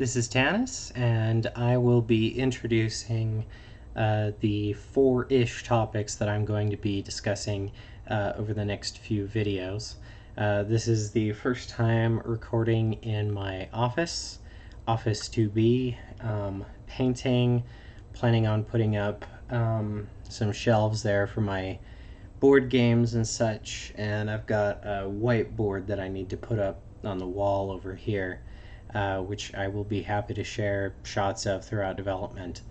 This is Tanis, and I will be introducing the four-ish topics that I'm going to be discussing over the next few videos. This is the first time recording in my office 2B, painting, planning on putting up some shelves there for my board games and such, and I've got a whiteboard that I need to put up on the wall over here, which I will be happy to share shots of throughout development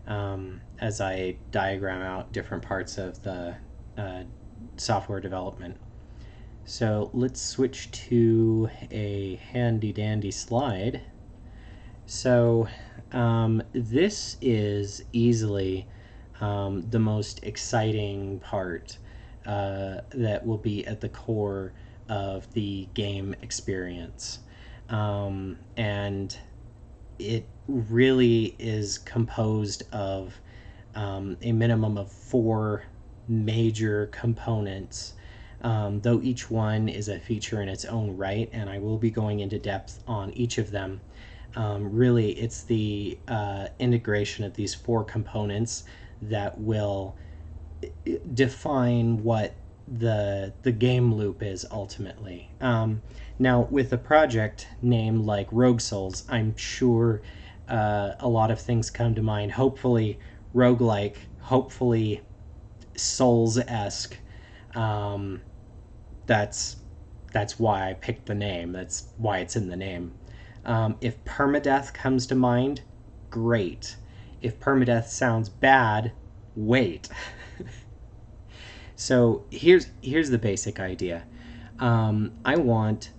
as I diagram out different parts of the software development. So let's switch to a handy dandy slide. So this is easily the most exciting part that will be at the core of the game experience. And it really is composed of a minimum of four major components, though each one is a feature in its own right, and I will be going into depth on each of them. Really, it's the integration of these four components that will define what the game loop is ultimately. Now, with a project name like Rogue Souls, I'm sure a lot of things come to mind. Hopefully, roguelike, hopefully, Souls-esque. That's why I picked the name. That's why it's in the name. If permadeath comes to mind, great. If permadeath sounds bad, wait. So here's the basic idea. I want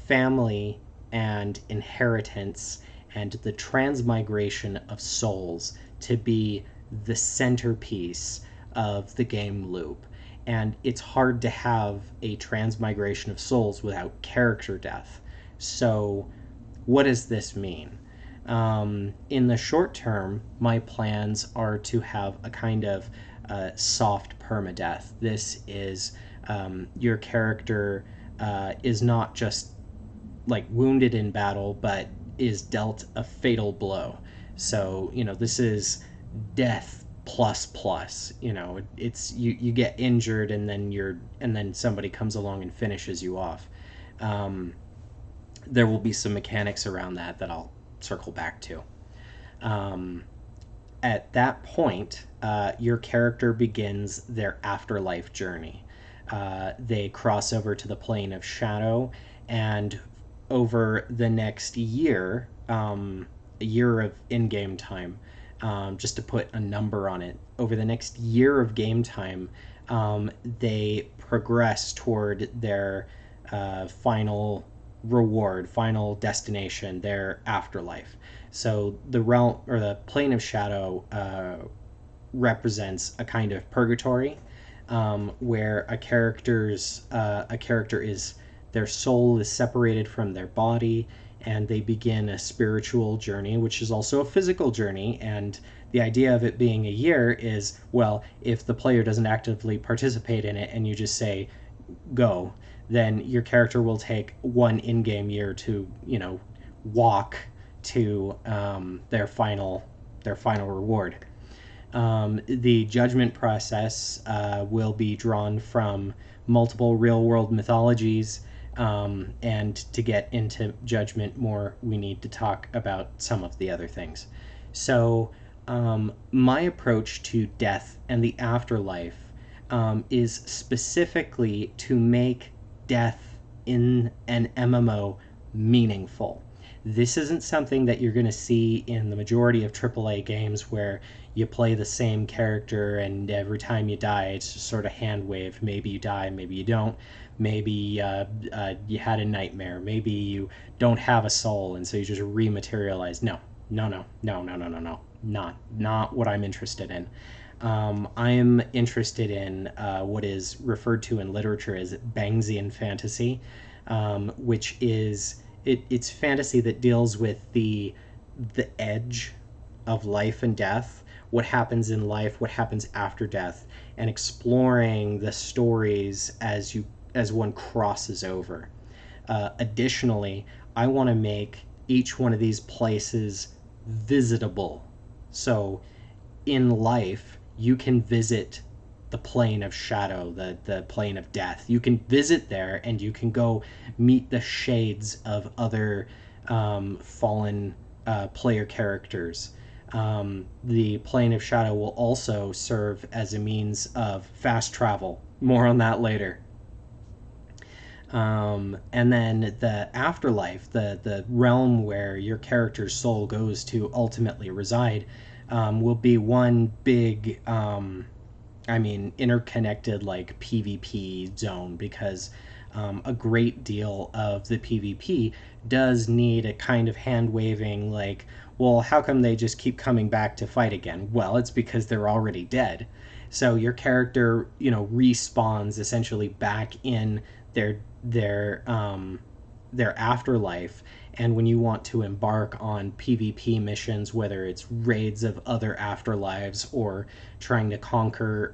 family and inheritance and the transmigration of souls to be the centerpiece of the game loop. And it's hard to have a transmigration of souls without character death. So what does this mean? In the short term, my plans are to have a kind of soft permadeath. This is your character is not just like wounded in battle, but is dealt a fatal blow. So this is death plus plus. It's you get injured and then somebody comes along and finishes you off. There will be some mechanics around that I'll circle back to. At that point, your character begins their afterlife journey. They cross over to the plane of shadow, and over the next year, a year of in-game time, just to put a number on it, over the next year of game time, they progress toward their final reward, final destination, their afterlife. So the realm or the plane of shadow represents a kind of purgatory, where a character is their soul is separated from their body, and they begin a spiritual journey, which is also a physical journey. And the idea of it being a year is, well, if the player doesn't actively participate in it and you just say go, then your character will take one in-game year to walk to their final reward. The judgment process will be drawn from multiple real-world mythologies, and to get into judgment more, we need to talk about some of the other things. So my approach to death and the afterlife is specifically to make death in an MMO meaningful. This isn't something that you're going to see in the majority of AAA games, where you play the same character and every time you die it's just sort of hand wave. Maybe you die, maybe you don't. Maybe you had a nightmare. Maybe you don't have a soul and so you just rematerialize. No. Not what I'm interested in. I'm interested in what is referred to in literature as Bangsian fantasy, which is it's fantasy that deals with the edge of life and death, what happens in life, what happens after death, and exploring the stories as one crosses over. Additionally, I want to make each one of these places visitable. So in life, you can visit the plane of shadow, the plane of death. You can visit there and you can go meet the shades of other fallen player characters. The plane of shadow will also serve as a means of fast travel. More on that later. And then the afterlife, the realm where your character's soul goes to ultimately reside, will be one big, interconnected like PvP zone, because a great deal of the PvP does need a kind of hand waving, like, well, how come they just keep coming back to fight again? Well, it's because they're already dead. So your character, respawns essentially back in their their um, their afterlife. And when you want to embark on PvP missions, whether it's raids of other afterlives or trying to conquer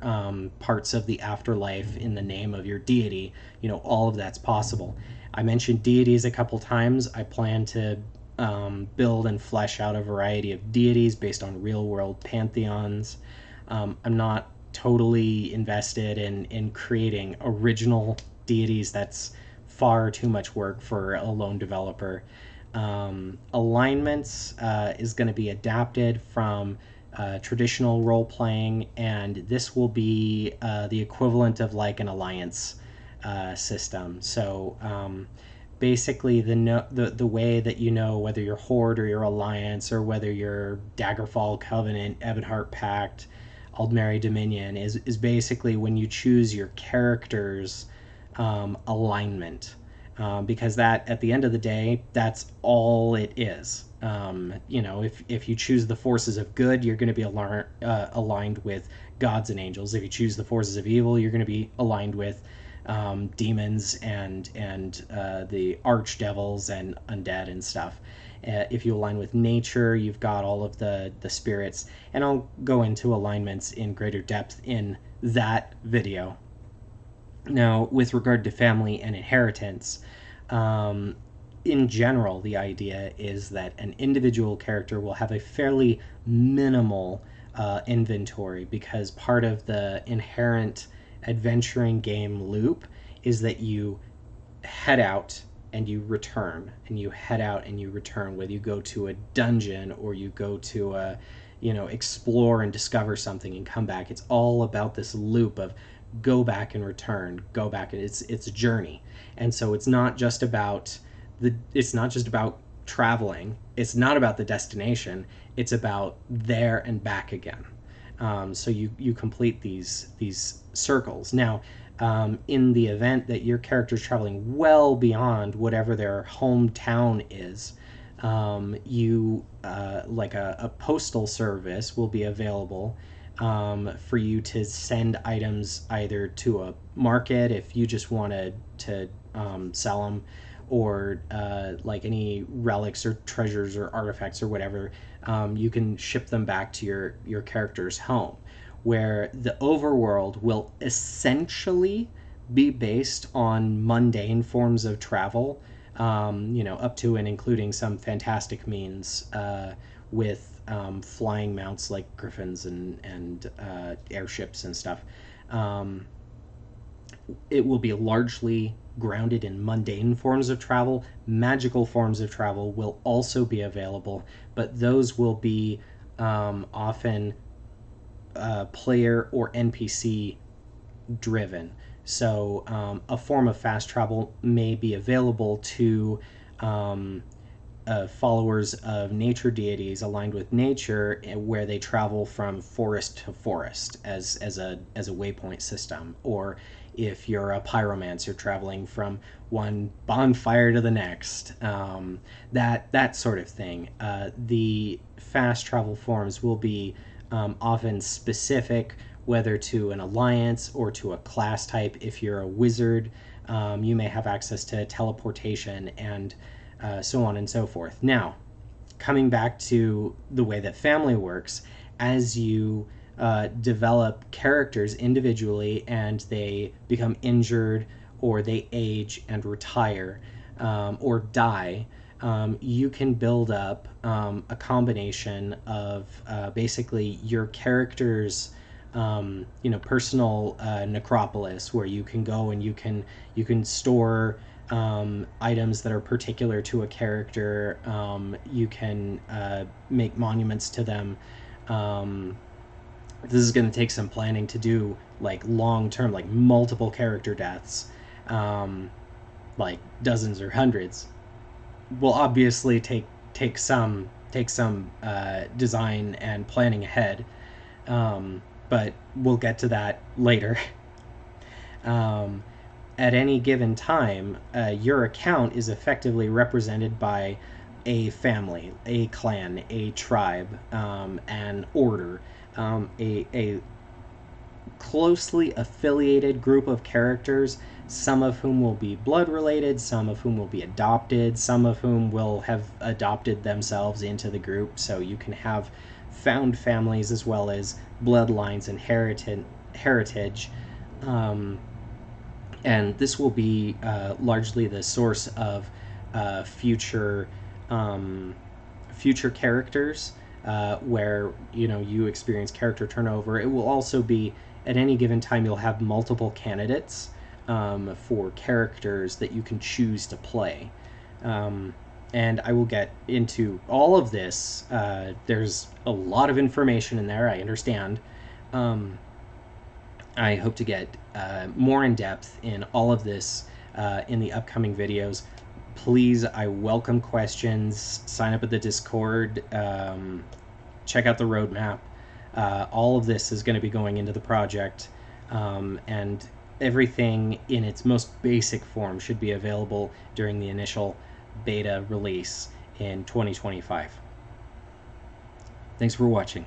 parts of the afterlife in the name of your deity, all of that's possible. I mentioned deities a couple times. I plan to build and flesh out a variety of deities based on real world pantheons. I'm not totally invested in creating original deities. That's far too much work for a lone developer. Alignments is going to be adapted from traditional role playing, and this will be the equivalent of like an alliance system. So basically, the way that you know whether you're Horde or you're Alliance, or whether you're Daggerfall Covenant, Ebonheart Pact, Aldmeri Dominion, is basically when you choose your character's alignment. Because that, at the end of the day, that's all it is. If you choose the forces of good, you're going to be aligned with gods and angels. If you choose the forces of evil, you're going to be aligned with demons and the archdevils and undead and stuff. If you align with nature, you've got all of the spirits, and I'll go into alignments in greater depth in that video. Now, with regard to family and inheritance, in general, the idea is that an individual character will have a fairly minimal inventory, because part of the inherent adventuring game loop is that you head out and you return, and you head out and you return, whether you go to a dungeon or you go to explore and discover something and come back. It's all about this loop of go back and return, go back. It's a journey. And so it's not just about traveling. It's not about the destination. It's about there and back again. So you complete these circles. Now, in the event that your character's traveling well beyond whatever their hometown is, like a postal service will be available for you to send items either to a market if you just wanted to sell them, or like any relics or treasures or artifacts or whatever. You can ship them back to your character's home, where the overworld will essentially be based on mundane forms of travel, up to and including some fantastic means with flying mounts like griffins and airships and stuff. It will be largely grounded in mundane forms of travel. Magical forms of travel will also be available, but those will be often player or NPC driven. So a form of fast travel may be available to followers of nature deities aligned with nature, where they travel from forest to forest as a waypoint system. Or if you're a pyromancer, traveling from one bonfire to the next, that sort of thing. The fast travel forms will be often specific, whether to an alliance or to a class type. If you're a wizard, you may have access to teleportation and so on and so forth. Now, coming back to the way that family works, as you develop characters individually and they become injured or they age and retire or die, you can build up a combination of basically your character's personal necropolis, where you can go and you can store items that are particular to a character. You can make monuments to them. This is going to take some planning to do, like long term, like multiple character deaths, like dozens or hundreds. Will obviously take some design and planning ahead, but we'll get to that later. um, at any given time, your account is effectively represented by a family, a clan, a tribe, an order, a closely affiliated group of characters, some of whom will be blood related, some of whom will be adopted, some of whom will have adopted themselves into the group. So you can have found families as well as bloodlines and heritage. And this will be largely the source of future future characters, where you experience character turnover. It will also be, at any given time, you'll have multiple candidates for characters that you can choose to play. And I will get into all of this. There's a lot of information in there, I understand. I hope to get more in depth in all of this in the upcoming videos. Please, I welcome questions. Sign up at the Discord. Check out the roadmap. All of this is going to be going into the project, and everything in its most basic form should be available during the initial beta release in 2025. Thanks for watching.